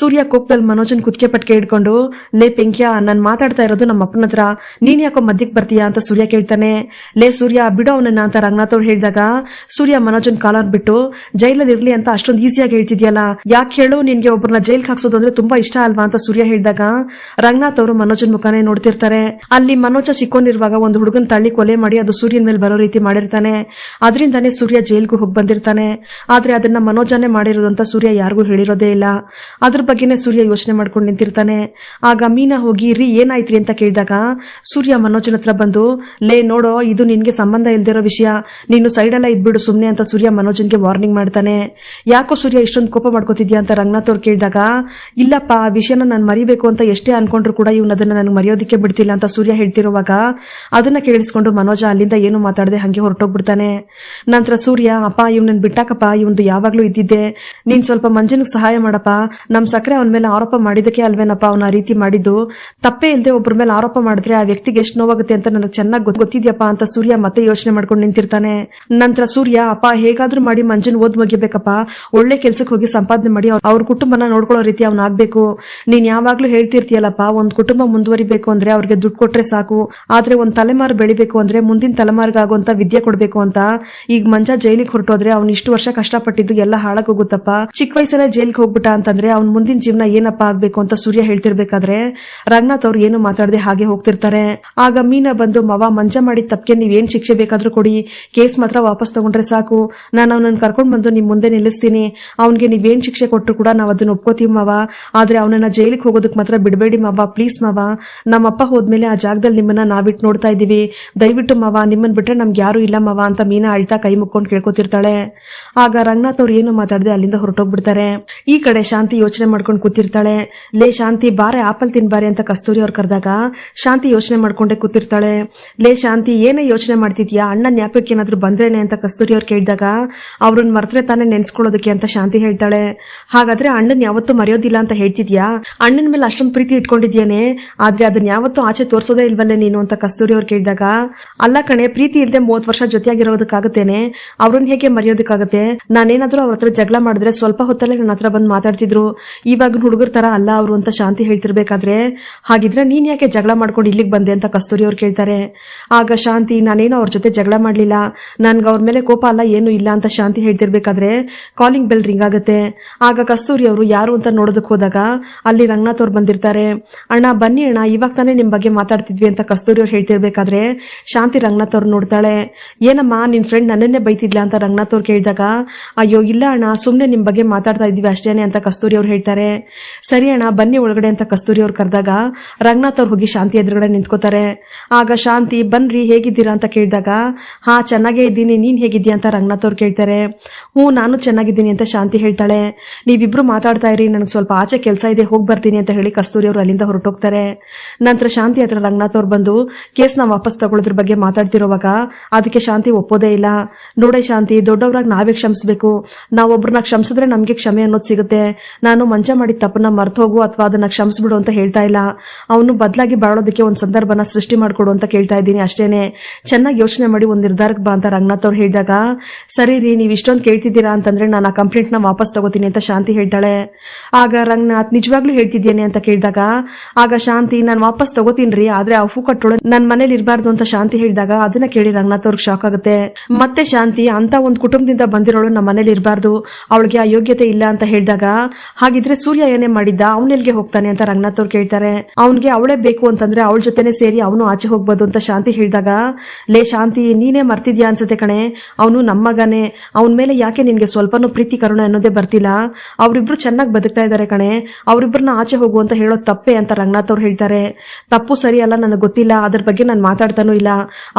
A: ಸೂರ್ಯ ಕೋಪದಲ್ಲಿ ಮನೋಜನ್ ಕುತ್ತಿಗೆ ಪಟ್ಕೆ ಹಿಡ್ಕೊಂಡು ಲೇ ಪೆಂಕ್ಯ ನಾನ್ ಮಾತಾಡ್ತಾ ಇರೋದು ನಮ್ಮ ಅಪ್ಪನ ಹತ್ರ, ನೀನ್ ಯಾಕೋ ಮಧ್ಯಕ್ಕೆ ಬರ್ತೀಯಾ ಅಂತ ಸೂರ್ಯ ಕೇಳ್ತಾನೆ. ಲೇ ಸೂರ್ಯ ಬಿಡು ಅವನನ್ನ ಅಂತ ರಂಗನಾಥ್ ಅವ್ರು ಹೇಳಿದಾಗ ಸೂರ್ಯ ಮನೋಜನ್ ಕಾಲರ್ ಬಿಟ್ಟು ಜೈಲಲ್ಲಿ ಇರ್ಲಿ ಅಂತ ಅಷ್ಟೊಂದು ಈಸಿಯಾಗಿ ಹೇಳ್ತಿದ್ಯಲ್ಲ, ಯಾಕೆ ಹೇಳು ನಿನ್ಗೆ ಒಬ್ಬರನ್ನ ಜೈಲ್ಗೆ ಹಾಕ್ಸೋದು ಅಂದ್ರೆ ತುಂಬಾ ಇಷ್ಟ ಅಲ್ವಾ ಅಂತ ಸೂರ್ಯ ಹೇಳಿದಾಗ ರಂಗನಾಥ್ ಅವರು ಮನೋಜನ್ ಮುಖಾನೇ ನೋಡ್ತಿರ್ತಾರೆ. ಅಲ್ಲಿ ಮನೋಜ ಸಿಕ್ಕೊಂಡಿರುವಾಗ ಒಂದು ಹುಡುಗನ್ ತಳ್ಳಿ ಕೊಲೆ ಮಾಡಿ ಅದು ಸೂರ್ಯನ ಮೇಲೆ ಬರೋ ರೀತಿ ಮಾಡಿರ್ತಾನೆ, ಅದರಿಂದಾನೇ ಸೂರ್ಯ ಜೈಲ್ಗೂ ಹೋಗಿ ಬಂದಿರ್ತಾನೆ, ಆದ್ರೆ ಅದನ್ನ ಮನೋಜನೇ ಮಾಡಿರೋದು ಅಂತ ಸೂರ್ಯ ಯಾರಿಗೂ ಹೇಳಿರೋದೇ ಇಲ್ಲ, ಅದ್ರ ಬಗ್ಗೆನೇ ಸೂರ್ಯ ಯೋಚನೆ ಮಾಡ್ಕೊಂಡು ನಿಂತಿರ್ತಾನೆ. ಆಗ ಮೀನಾ ಹೋಗಿ ರೀ ಏನಾಯ್ತ್ರಿ ಅಂತ ಕೇಳಿದಾಗ ಸೂರ್ಯ ಮನೋಜನ ಹತ್ರ ಬಂದು, ಲೇ ನೋಡೋ, ಇದು ನಿನ್ಗೆ ಸಂಬಂಧ ಇಲ್ದಿರೋ ವಿಷಯ, ನೀನು ಸೈಡೆಲ್ಲ ಇದ್ಬಿಡು ಸುಮ್ನೆ ಅಂತ ಸೂರ್ಯ ಮನೋಜನ್ಗೆ ವಾರ್ನಿಂಗ್ ಮಾಡ್ತಾನೆ. ಯಾಕೋ ಸೂರ್ಯ ಇಷ್ಟೊಂದು ಕೋಪ ಮಾಡ್ಕೋತಿದ್ಯಾ ಅಂತ ರಂಗನಾಥ್ ಅವ್ರು ಕೇಳಿದಾಗ, ಇಲ್ಲಪ್ಪ, ಆ ವಿಷಯನ ನಾನು ಮರಿಬೇಕು ಅಂತ ಎಷ್ಟೇ ಅನ್ಕೊಂಡ್ರು ಕೂಡ ಇವ್ನ ಅದನ್ನ ನನಗೆ ಮರೆಯೋದಕ್ಕೆ ಬಿಡ್ತಿಲ್ಲ ಅಂತ ಸೂರ್ಯ ಹೇಳ್ತಿರುವಾಗ ಅದನ್ನ ಕೇಳಿಸ್ಕೊಂಡು ಮನೋಜ ಅಲ್ಲಿಂದ ಏನು ಮಾತಾಡದೆ ಹಂಗೆ ಹೊರಟೋಗ್ಬಿಡ್ತಾನೆ. ನಂತರ ಸೂರ್ಯ, ಅಪ್ಪ ಇವ್ನನ್ ಬಿಟ್ಟಾಕಪ್ಪ, ಇವ್ನದು ಯಾವಾಗ್ಲೂ ಇದ್ದಿದ್ದೆ, ನೀನ್ ಸ್ವಲ್ಪ ಮಂಜನಿಗೆ ಸಹಾಯ ಮಾಡಪ್ಪ, ನಮ್ ಸಕ್ಕರೆ ಅವನ ಮೇಲೆ ಆರೋಪ ಮಾಡಿದಕ್ಕೆ ಅಲ್ವೇನಪ್ಪ ಅವನ ಆ ರೀತಿ ಮಾಡಿದ್ದು, ತಪ್ಪೇ ಇಲ್ದೆ ಒಬ್ಬರ ಮೇಲೆ ಆರೋಪ ಮಾಡಿದ್ರೆ ಆ ವ್ಯಕ್ತಿಗೆ ಎಷ್ಟು ನೋವಾಗುತ್ತೆ ಅಂತ ನನಗೆ ಚೆನ್ನಾಗಿ ಗೊತ್ತಿದ್ಯಪ್ಪ ಅಂತ ಸೂರ್ಯ ಮತ್ತೆ ಯೋಚನೆ ಮಾಡ್ಕೊಂಡು ನಿಂತಿರ್ತಾನೆ. ನಂತರ ಸೂರ್ಯ, ಅಪ್ಪ ಹೇಗಾದ್ರೂ ಮಾಡಿ ಮಂಜನ್ ಓದ್ ಮುಗಿಬೇಕಪ್ಪ, ಒಳ್ಳೆ ಕೆಲ್ಸಕ್ಕೆ ಹೋಗಿ ಸಂಪಾದನೆ ಮಾಡಿ ಅವ್ರ ಕುಟುಂಬನ ನೋಡ್ಕೊಳ್ಳೋ ರೀತಿ ಅವ್ನ ಆಗ್ಬೇಕು. ನೀನ್ ಯಾವಾಗ್ಲೂ ಹೇಳ್ತಿರ್ತೀಯಲ್ಲಪ್ಪ, ಒಂದ್ ಕುಟುಂಬ ಮುಂದುವರಿಬೇಕು ಅಂದ್ರೆ ಅವ್ರಿಗೆ ದುಡ್ಡು ಕೊಟ್ರೆ ಸಾಕು, ಆದ್ರೆ ಒಂದ್ ತಲೆಮಾರು ಬೆಳಿಬೇಕು ಅಂದ್ರೆ ಮುಂದಿನ ತಲೆಮಾರಿಗಾಗುವಂತ ವಿದ್ಯೆ ಕೊಡ್ಬೇಕು ಅಂತ. ಈಗ ಮಂಜ ಜೈಲಿಗೆ ಹೊರಟೋದ್ರೆ ಅವ್ನು ಇಷ್ಟು ವರ್ಷ ಕಷ್ಟಪಟ್ಟಿದ್ದು ಎಲ್ಲ ಹಾಳಾಗೋಗುತ್ತಪ್ಪ, ಚಿಕ್ಕ ವಯಸ್ಸಲ್ಲೇ ಜೈಲಿಗೆ ಹೋಗ್ಬಿಟ್ಟ ಅಂತಂದ್ರೆ ಅವ್ನ ಮುಂದಿನ ಜೀವನ ಏನಪ್ಪ ಆಗ್ಬೇಕು ಅಂತ ಸೂರ್ಯ ಹೇಳ್ತಿರ್ಬೇಕಾದ್ರೆ ರಂಗನಾಥ್ ಅವ್ರು ಏನು ಮಾತಾಡದೆ ಹಾಗೆ ಹೋಗ್ತಿರ್ತಾರೆ. ಆಗ ಮೀನಾ ಬಂದು, ಮವ, ಮಂಜ ಮಾಡಿದ ತಪ್ಪಿಗೆ ನೀವೇನ್ ಶಿಕ್ಷೆ ಬೇಕಾದ್ರೂ ಕೊಡಿ, ಕೇಸ್ ಮಾತ್ರ ವಾಪಸ್ ತಗೊಂಡ್ರೆ ಸಾಕು, ನಾನು ಅವನನ್ನ ಕರ್ಕೊಂಡ್ ಬಂದು ನಿಮ್ ಮುಂದೆ ನಿಲ್ಲಿಸ್ತೀನಿ, ಅವನ್ಗೆ ನೀವೇನ್ ಶಿಕ್ಷೆ ಕೊಟ್ಟರು ಕೂಡ ನಾವ್ ಅದನ್ನ ಒಪ್ಕೋತೀವಿ ಮಾವ, ಆದ್ರೆ ಅವನನ್ನ ಜೈಲಿಗೆ ಹೋಗೋದಕ್ ಮಾತ್ರ ಬಿಡಬೇಡಿ ಮಾವ, ಪ್ಲೀಸ್ ಮಾವ, ನಮ್ಮಪ್ಪ ಹೋದ್ಮೇಲೆ ಆ ಜಾಗದಲ್ಲಿ ನಿಮ್ಮನ್ನ ನಾವಿಟ್ಟು ನೋಡ್ತಾ ಇದೀವಿ, ದಯವಿಟ್ಟು ಮಾವ, ನಿಮ್ಮನ್ ಬಿಟ್ರೆ ನಮ್ಗೆ ಯಾರು ಇಲ್ಲ ಮಾವ ಅಂತ ಮೀನಾ ಅಳ್ತಾ ಕೈ ಮುಕ್ಕೊಂಡು ಕೇಳ್ಕೊತಿರ್ತಾಳೆ. ಆಗ ರಂಗನಾಥ್ ಅವ್ರು ಏನು ಮಾತಾಡದೆ ಅಲ್ಲಿಂದ ಹೊರಟೋಗ್ಬಿಡ್ತಾರೆ. ಈ ಕಡೆ ಶಾಂತಿ ಯೋಚನೆ ಮಾಡ್ಕೊಂಡು ಕೂತಿರ್ತಾಳೆ. ಲೇ ಶಾಂತಿ, ಬಾರೆ ಆಪಲ್ ತಿನ್ಬಾರೆ ಅಂತ ಕಸ್ತೂರಿ ಅವ್ರು ಕರೆದಾಗ ಶಾಂತಿ ಯೋಚನೆ ಮಾಡ್ಕೊಂಡೆ ಕೂತಿರ್ತಾಳೆ. ಲೇ ಶಾಂತಿ, ಏನೇ ಯೋಚನೆ ಮಾಡ್ತಿದ್ಯಾ, ಅಣ್ಣ ಜ್ಞಾಪಕಕ್ಕೆ ಏನಾದ್ರು ಬಂದ್ರೇನೆ ಅಂತ ಕಸ್ತೂರಿ ಅವ್ರು ಕೇಳಿದಾಗ ಅವ್ರನ್ನ ಮರ್ತರೆ ತಾನೇ ನೆನ್ಸ್ಕೊಳ್ಳೋದಕ್ಕೆ ಅಂತ ಶಾಂತಿ ಹೇಳ್ತಾಳೆ. ಹಾಗಾದ್ರೆ ಅಣ್ಣನ್ ಯಾವತ್ತೂ ಮರೆಯೋದಿಲ್ಲ ಅಂತ ಹೇಳ್ತಿದ್ಯಾ, ಅಣ್ಣನ ಮೇಲೆ ಅಷ್ಟೊಂದು ಪ್ರೀತಿ ಇಟ್ಕೊಂಡಿದ್ಯಾನೆ, ಆದ್ರೆ ಅದನ್ನ ಯಾವತ್ತೂ ಆಚೆ ತೋರ್ಸೋದೇ ಇಲ್ವಲ್ಲೇ ನೀನು ಅಂತ ಕಸ್ತೂರಿ ಅವ್ರು ಕೇಳಿದಾಗ, ಅಲ್ಲ ಕಣೆ, ಪ್ರೀತಿ ಇಲ್ದೆ 30 ವರ್ಷ ಜೊತೆಯಾಗಿರೋದಕ್ಕಾಗತ್ತೇನೆ, ಅವ್ರನ್ನ ಹೇಗೆ ಮರೆಯೋದಕ್ಕಾಗತ್ತೆ, ನಾನೇನಾದ್ರೂ ಅವ್ರ ಹತ್ರ ಜಗಳ ಮಾಡಿದ್ರೆ ಸ್ವಲ್ಪ ಹೊತ್ತಲ್ಲೇ ನನ್ನ ಹತ್ರ ಬಂದು ಮಾತಾಡ್ತಿದ್ರು, ಇವಾಗ ಹುಡುಗರ ತರ ಅಲ್ಲ ಅವರು ಅಂತ ಶಾಂತಿ ಹೇಳ್ತಿರ್ಬೇಕಾದ್ರೆ, ಹಾಗಿದ್ರೆ ನೀನ್ ಯಾಕೆ ಜಗಳ ಮಾಡ್ಕೊಂಡು ಇಲ್ಲಿಗೆ ಬಂದೆ ಅಂತ ಕಸ್ತೂರಿ ಅವ್ರು ಕೇಳ್ತಾರೆ. ಆಗ ಶಾಂತಿ, ನಾನೇನೋ ಅವ್ರ ಜೊತೆ ಜಗಳ ಮಾಡ್ಲಿಲ್ಲ, ನನ್ಗೆ ಅವ್ರ ಮೇಲೆ ಕೋಪ ಅಲ್ಲ ಏನು ಇಲ್ಲ ಅಂತ ಶಾಂತಿ ಹೇಳ್ತಿರ್ಬೇಕಾದ್ರೆ ಕಾಲಿಂಗ್ ಬೆಲ್ ರಿಂಗ್ ಆಗುತ್ತೆ. ಆಗ ಕಸ್ತೂರಿ ಅವರು ಯಾರು ಅಂತ ನೋಡೋದಕ್ಕೆ ಹೋದಾಗ ಅಲ್ಲಿ ರಂಗನಾಥ್ ಅವ್ರು ಬಂದಿರ್ತಾರೆ. ಅಣ್ಣ ಬನ್ನಿ ಅಣ್ಣ, ಇವಾಗ ತಾನೇ ನಿಮ್ ಬಗ್ಗೆ ಮಾತಾಡ್ತಿದ್ವಿ ಅಂತ ಕಸ್ತೂರಿ ಅವ್ರು ಹೇಳ್ತಿರ್ಬೇಕಾದ್ರೆ ಶಾಂತಿ ರಂಗನಾಥ್ ಅವ್ರು ನೋಡ್ತಾಳೆ. ಏನಮ್ಮ, ನಿನ್ ಫ್ರೆಂಡ್ ನನ್ನನ್ನೇ ಬೈತಿದ್ಲ ಅಂತ ರಂಗನಾಥ್ ಅವ್ರು ಕೇಳಿದಾಗ, ಅಯ್ಯೋ ಇಲ್ಲ ಅಣ್ಣ, ಸುಮ್ನೆ ನಿಮ್ ಬಗ್ಗೆ ಮಾತಾಡ್ತಾ ಇದ್ವಿ ಅಷ್ಟೇನೆ ಅಂತ ಕಸ್ತೂರಿ ಅವ್ರು ಹೇಳ್ತಾರೆ. ಸರಿ ಅಣ್ಣ ಬನ್ನಿ ಒಳಗಡೆ ಅಂತ ಕಸ್ತೂರಿ ಅವ್ರು ಕರೆದಾಗ ರಂಗನಾಥ್ ಅವ್ರು ಹೋಗಿ ಶಾಂತಿ ಎದುರುಗಡೆ ನಿಂತ್ಕೋತಾರೆ. ಆಗ ಶಾಂತಿ, ಬನ್ರಿ ಹೇಗಿದ್ದೀರಾ ಅಂತ ಕೇಳಿದಾಗ, ಹಾ ಚೆನ್ನಾಗೇ ಇದ್ದೀನಿ, ನೀನ್ ಹೇಗಿದ್ದೀಯ ಅಂತ ರಂಗನಾಥ್ ಅವ್ರು ಕೇಳ್ತಾರೆ. ನಾನು ಚೆನ್ನಾಗಿದ್ದೀನಿ ಅಂತ ಶಾಂತಿ ಹೇಳ್ತಾಳೆ. ನೀವಿಬ್ರು ಮಾತಾಡ್ತಾ ಇರಿ, ನನಗೆ ಸ್ವಲ್ಪ ಆಚೆ ಕೆಲಸ ಇದೆ, ಹೋಗಿ ಬರ್ತೀನಿ ಅಂತ ಹೇಳಿ ಕಸ್ತೂರಿ ಅವರು ಅಲ್ಲಿಂದ ಹೊರಟೋಗ್ತಾರೆ. ನಂತರ ಶಾಂತಿ ಹತ್ರ ರಂಗನಾಥ್ ಅವ್ರು ಬಂದು ಕೇಸ್ನ ವಾಪಸ್ ತಗೊಳ್ಳೋದ್ರ ಬಗ್ಗೆ ಮಾತಾಡ್ತಿರೋವಾಗ ಅದಕ್ಕೆ ಶಾಂತಿ ಒಪ್ಪೋದೇ ಇಲ್ಲ. ನೋಡೇ ಶಾಂತಿ, ದೊಡ್ಡವರಾಗಿ ನಾವೇ ಕ್ಷಮಿಸಬೇಕು, ನಾವೊಬ್ರನ್ನ ಕ್ಷಮಿಸಿದ್ರೆ ನಮ್ಗೆ ಕ್ಷಮೆ ಅನ್ನೋದು ಸಿಗುತ್ತೆ, ನಾನು ಮಂಜ ಮಾಡಿದ ತಪ್ಪನ್ನ ಮರ್ತು ಹೋಗು ಅಥವಾ ಅದನ್ನ ಕ್ಷಮಿಸ್ಬಿಡು ಅಂತ ಹೇಳ್ತಾ ಇಲ್ಲ, ಅವನು ಬದಲಾಗಿ ಬಾಳೋದಕ್ಕೆ ಒಂದು ಸಂದರ್ಭನ ಸೃಷ್ಟಿ ಮಾಡ್ಕೊಡು ಅಂತ ಕೇಳ್ತಾ ಇದ್ದೀನಿ ಅಷ್ಟೇನೆ, ಚೆನ್ನಾಗಿ ಯೋಚನೆ ಮಾಡಿ ಒಂದು ನಿರ್ಧಾರಕ್ಕೆ ಬಾ ಅಂತ ರಂಗನಾಥ್ ಅವ್ರು ಹೇಳಿದಾಗ, ಸರಿ ರೀ, ನೀವು ಇಷ್ಟೊಂದು ಕೇಳ್ತಿದ್ದೀರಾ ಅಂತಂದ್ರೆ ನಾನು ಆ ಕಂಪ್ಲೇಂಟ್ ನ ವಾಪಸ್ ತಗೋತೀನಿ ಅಂತ ಶಾಂತಿ ಹೇಳ್ತಾಳೆ. ಆಗ ರಂಗನಾಥ್, ನಿಜವಾಗ್ಲೂ ಹೇಳ್ತಿದ್ದೇನೆ ಅಂತ ಕೇಳಿದಾಗ ಆಗ ಶಾಂತಿ, ನಾನು ವಾಪಸ್ ತಗೋತೀನಿ, ಆದ್ರೆ ಆ ಹೂ ಕಟ್ಟೋಳು ನನ್ ಮನೇಲಿ ಇರಬಾರ್ದು ಅಂತ ಶಾಂತಿ ಹೇಳಿದಾಗ ಅದನ್ನ ಕೇಳಿ ರಂಗನಾಥ್ ಅವ್ರಿಗೆ ಶಾಕ್ ಆಗುತ್ತೆ. ಮತ್ತೆ ಶಾಂತಿ, ಅಂತ ಒಂದು ಕುಟುಂಬದಿಂದ ಬಂದಿರೋಳು ನಮ್ಮ ಮನೇಲಿ ಇರಬಾರ್ದು, ಅವಳಿಗೆ ಆ ಯೋಗ್ಯತೆ ಇಲ್ಲ ಅಂತ ಹೇಳಿದಾಗ, ಹಾಗಿದ್ರೆ ಸೂರ್ಯ ಏನೇ ಮಾಡಿದ್ದ, ಅವನೆಲ್ಗೆ ಹೋಗ್ತಾನೆ ಅಂತ ರಂಗನಾಥ್ ಅವ್ರು ಕೇಳ್ತಾರೆ. ಅವನ್ಗೆ ಅವಳೇ ಬೇಕು ಅಂತಂದ್ರೆ ಅವಳ ಜೊತೆನೆ ಸೇರಿ ಅವನು ಆಚೆ ಹೋಗ್ಬೋದು ಅಂತ ಶಾಂತಿ ಹೇಳಿದಾಗ, ಲೇ ಶಾಂತಿ, ನೀನೇ ಮರ್ತಿದ್ಯಾ ಅನ್ಸುತ್ತೆ ಕಣೆ, ಅವನು ನಮ್ಮ ಮಗನೇ, ಅವನ ಮೇಲೆ ಯಾಕೆ ನಿನ್ಗೆ ಸ್ವಲ್ಪನೂ ಪ್ರೀತಿ ಕರುಣೆ ಅನ್ನೋದೇ ಬರ್ತಿಲ್ಲ, ಅವರಿಬ್ರು ಚೆನ್ನಾಗಿ ಬದುಕ್ತಾ ಇದಾರೆ ಕಣೆ, ಅವರಿಬ್ರನ್ನ ಆಚೆ ಹೋಗು ಅಂತ ಹೇಳೋದು ತಪ್ಪೆ ಅಂತ ರಂಗನಾಥ್ ಅವ್ರು ಹೇಳ್ತಾರೆ. ತಪ್ಪು ಸರಿ ಅಲ್ಲ ನನಗೆ ಗೊತ್ತಿಲ್ಲ, ಅದ್ರ ಬಗ್ಗೆ ನಾನು ಮಾತಾಡ್ತಾನೂ ಇಲ್ಲ,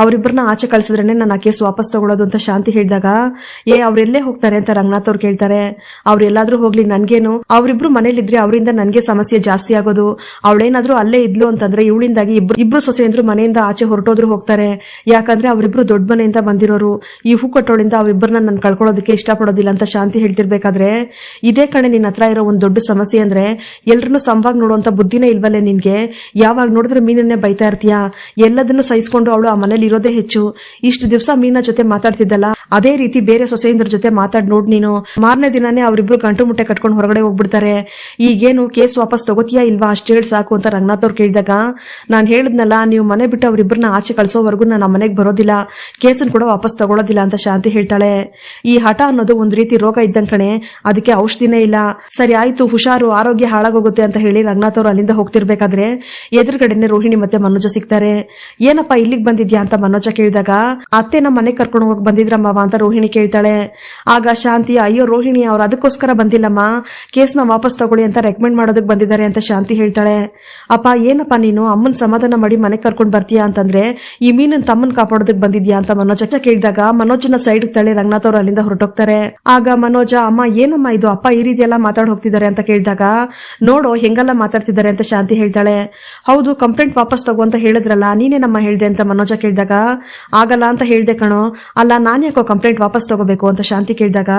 A: ಅವರಿಬ್ರನ್ನ ಆಚೆ ಕಳ್ಸಿದ್ರೇನೆ ನಾನು ಆ ಕೇಸ್ ವಾಪಸ್ ತಗೊಳ್ಳೋದು ಅಂತ ಶಾಂತಿ ಹೇಳಿದಾಗ, ಅವ್ರೆಲ್ಲೇ ಹೋಗ್ತಾರೆ ಅಂತ ರಂಗನಾಥ್ ಅವ್ರು ಕೇಳ್ತಾರೆ. ಅವ್ರೆಲ್ಲಾದ್ರೂ ಹೋಗ್ಲಿ ನನ್ಗೇನು, ಅವರಿಬ್ರು ಮನೇಲಿದ್ರೆ ಅವರಿಂದ ನನ್ಗೆ ಸಮಸ್ಯೆ ಜಾಸ್ತಿ ಆಗೋದು, ಅವಳೇನಾದ್ರೂ ಅಲ್ಲೇ ಇದ್ಲು ಅಂತಂದ್ರೆ ಇವಳಿಂದಾಗಿ ಇಬ್ರು ಸೊಸೆಯಂದ್ರು ಮನೆಯಿಂದ ಆಚೆ ಹೊರಟೋದ್ರು ಹೋಗ್ತಾರೆ, ಯಾಕಂದ್ರೆ ಅವರಿಬ್ರು ದೊಡ್ಡ ಮನೆಯಿಂದ ಬಂದಿರೋರು, ಈ ಹೂ ಕಟ್ಟೋಳಿಂದ ಅವರಿಬ್ಬರನ್ನ ನಾನು ಕಳ್ಕೊಳ್ಳೋದಕ್ಕೆ ಇಷ್ಟಪಡೋದಿಲ್ಲ ಅಂತ ಶಾಂತಿ ಹೇಳ್ತಿರ್ಬೇಕಾದ್ರೆ, ಇದೇ ಕಣೆ ನಿನ್ನ ಹತ್ರ ಇರೋ ಒಂದು ದೊಡ್ಡ ಸಮಸ್ಯೆ ಅಂದ್ರೆ ಎಲ್ರನ್ನೂ ಸಮವಾಗಿ ನೋಡುವಂತ ಬುದ್ಧಿನೇ ಇಲ್ವಲ್ಲೇ ನಿನ್ಗೆ, ಯಾವಾಗ ನೋಡಿದ್ರೆ ಮೀನನ್ನೇ ಬೈತಾ ಇರ್ತೀಯ, ಎಲ್ಲದನ್ನು ಸಹಿಸ್ಕೊಂಡು ಅವಳು ಆ ಮನೇಲಿ ಇರೋದೇ ಹೆಚ್ಚು, ಇಷ್ಟು ದಿವಸ ಮೀನ ಜೊತೆ ಮಾತಾಡ್ತಿದ್ದಲ್ಲ ಅದೇ ರೀತಿ ಬೇರೆ ಸೊಸೆಯಂದ್ರ ಜೊತೆ ಮಾತಾಡ್ ನೋಡ್ ನೀನು, ಮಾರನೇ ದಿನಾನೇ ಅವರಿಬ್ರು ಗಂಟು ಮುಟ್ಟೆ ಕಟ್ಕೊಂಡು ಹೊರಗಡೆ ಹೋಗ್ಬಿಡ್ತಾರೆ, ಈಗೇನು ಕೇಸ್ ವಾಪಸ್ ತಗೋತೀಯಾ ಇಲ್ವಾ ಅಷ್ಟೇ ಹೇಳಿ ಸಾಕು ಅಂತ ರಂಗನಾಥ್ ಅವ್ರು ಕೇಳಿದಾಗ, ನಾನು ಹೇಳಿದ್ನಲ್ಲ, ನೀವು ಮನೆ ಬಿಟ್ಟು ಅವರಿಬ್ಬರನ್ನ ಆಚೆ ಕಳ್ಸೋವರೆಗೂ ನಾನು ಮನೆಗೆ ಬರೋದಿಲ್ಲ, ಕೇಸನ್ ಕೂಡ ವಾಪಸ್ ತಗೊಳ್ಳೋದಿಲ್ಲ ಅಂತ ಶಾಂತಿ ಹೇಳ್ತಾಳೆ. ಈ ಹಠ ಅನ್ನೋದು ಒಂದ್ ರೀತಿ ರೋಗ ಇದ್ದಂಗ್ ಕಣೆ, ಅದಕ್ಕೆ ಔಷಧಿನೇ ಇಲ್ಲ, ಸರಿ ಆಯ್ತು ಹುಷಾರು, ಆರೋಗ್ಯ ಹಾಳಾಗೋಗುತ್ತೆ ಅಂತ ಹೇಳಿ ರಂಗನಾಥ್ ಅವ್ರು ಅಲ್ಲಿಂದ ಹೋಗ್ತಿರ್ಬೇಕಾದ್ರೆ ಎದುರುಗಡೆನೆ ರೋಹಿಣಿ ಮತ್ತೆ ಮನೋಜ ಸಿಗ್ತಾರೆ. ಏನಪ್ಪ ಇಲ್ಲಿಗೆ ಬಂದಿದ್ಯಾ ಅಂತ ಮನೋಜ ಕೇಳಿದಾಗ, ಅತ್ತೆ ನಮ್ಮ ಮನೆ ಕರ್ಕೊಂಡು ಹೋಗಿ ಬಂದಿದ್ರಮ್ಮವ ಅಂತ ರೋಹಿಣಿ ಕೇಳ್ತಾಳೆ. ಆಗ ಶಾಂತಿ, ಅಯ್ಯೋ ರೋಹಿಣಿ, ಅವ್ರು ಅದಕ್ಕೋಸ್ಕರ ಬಂದಿಲ್ಲಮ್ಮ, ಕೇಸ್ನ ವಾಪಸ್ ತಗೊಳ್ಳಿ ಅಂತ ರೆಕಮೆಂಡ್ ಮಾಡೋದಕ್ಕೆ ಬಂದಿದ್ದಾರೆ ಅಂತ ಶಾಂತಿ ಹೇಳ್ತಾಳೆ. ಅಪ್ಪ ಏನಪ್ಪ ನೀನು ಅಮ್ಮನ್ ಸಮಾಧಾನ ಮಾಡಿ ಮನೆ ಕರ್ಕೊಂಡ್ ಬರ್ತೀಯಾ ಅಂತಂದ್ರೆ ಈ ಮೀನನ್ ತಮ್ಮನ್ ಕಾಪಾಡೋದಕ್ ಬಂದಿದ್ಯಾ ಅಂತ ಮನೋಜ್ ಕೇಳಿದಾಗ ಮನೋಜ್ನ ಸೈಡ್ ತಳ್ಳಿ ರಂಗನಾಥ್ ಅವರು ಅಲ್ಲಿಂದ ಹೊರಟೋಗ್ತಾರೆ. ಆಗ ಮನೋಜ ಅಮ್ಮ ಏನಮ್ಮ ಇದು ಅಪ್ಪ ಈ ರೀತಿ ಎಲ್ಲ ಮಾತಾಡ್ ಹೋಗ್ತಿದ್ದಾರೆ ಅಂತ ಕೇಳಿದಾಗ ನೋಡೋ ಹೆಂಗೆಲ್ಲ ಮಾತಾಡ್ತಿದ್ದಾರೆ ಅಂತ ಶಾಂತಿ ಹೇಳ್ತಾಳೆ. ಹೌದು ಕಂಪ್ಲೇಂಟ್ ವಾಪಸ್ ತಗೋ ಅಂತ ಹೇಳಿದ್ರಲ್ಲ ನೀನೇನಮ್ಮ ಹೇಳ್ದೆ ಅಂತ ಮನೋಜ ಕೇಳಿದಾಗ ಆಗಲ್ಲ ಅಂತ ಹೇಳ್ದೆ ಕಣೋ. ಅಲ್ಲ ನಾನ್ ಯಾಕೋ ಕಂಪ್ಲೇಂಟ್ ವಾಪಸ್ ತಗೋಬೇಕು ಅಂತ ಶಾಂತಿ ಕೇಳಿದಾಗ